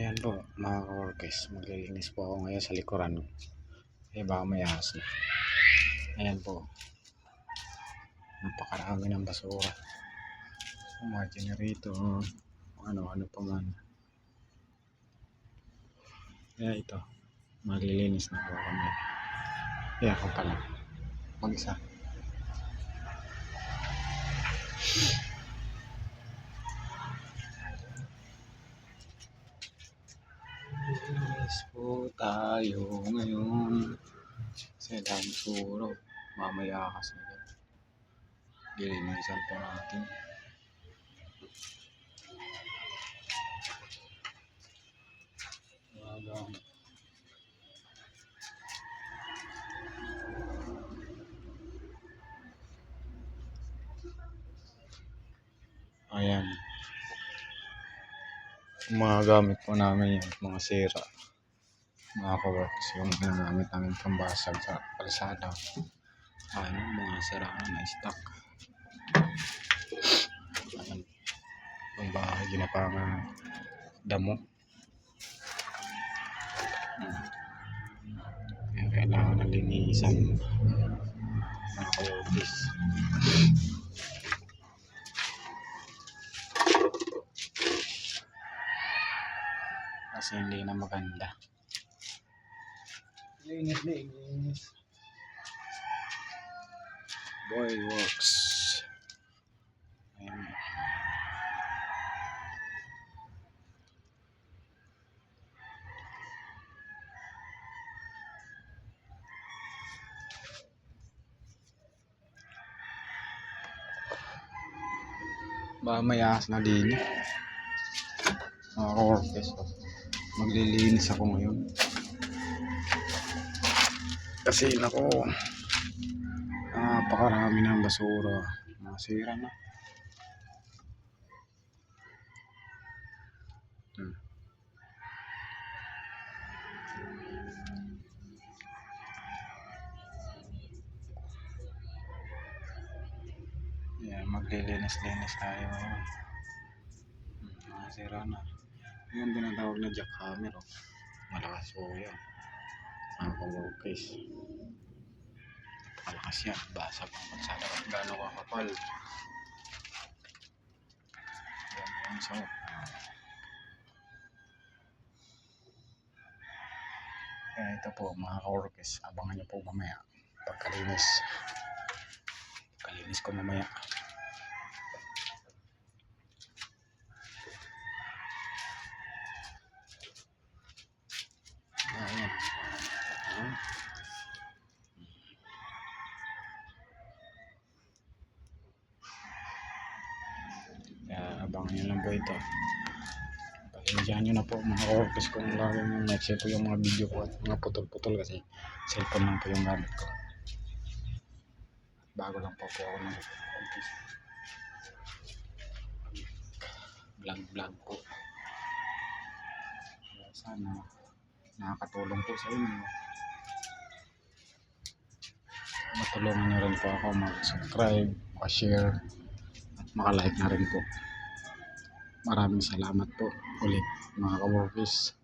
Ayan po mga ka-workers, maglilinis po ako ngayon sa likuran. Baka may ahas na. Ayan po, napakarami ng basura, mga generator, ano pa man. Kaya ito, maglilinis na po kami. Kaya ako pala mag-isa. Linis po tayo ngayon sa dami suro. Mamaya kasi lilinisan po natin. Ayan, mga gamit po namin yung mga sira, mga ka-works, yung ginagamit namin pambasag sa kalsada. Mga sira na stock. Ayan, yung bahay ginapangan damo. Kaya kailangan na linisan, mga ka-works. Kasi hindi na maganda. Linis. Boy works. Ayan. Baka may ahas na din. Mga ka-workers, maglilinis ako ngayon. Kasi nako, napakarami ng basura, masira na. Yan, maglilinis tayo ngayon. Masira na. Yan tinatawag na jackhammer. Malakas po yan, mga ka-workers. Malakas yan, basa pang pagsada at gano'ng kakapal. Yan, so kaya ito po mga ka-workers, abangan nyo po mamaya pagkalinis ko mamaya. Ayan. Kaya abangan nyo lang po ito. Pasensyahan nyo na po mga ka-workers kung laging next po yung mga video ko at mga putol-putol kasi cellphone lang po yung gamit ko. Bago lang po ako nag-office. Vlog po. Sana nakakatulong po sa inyo. Matulungan nyo rin po ako mag-subscribe, mag-share at maka-like na rin po. Maraming salamat po ulit mga ka-workers.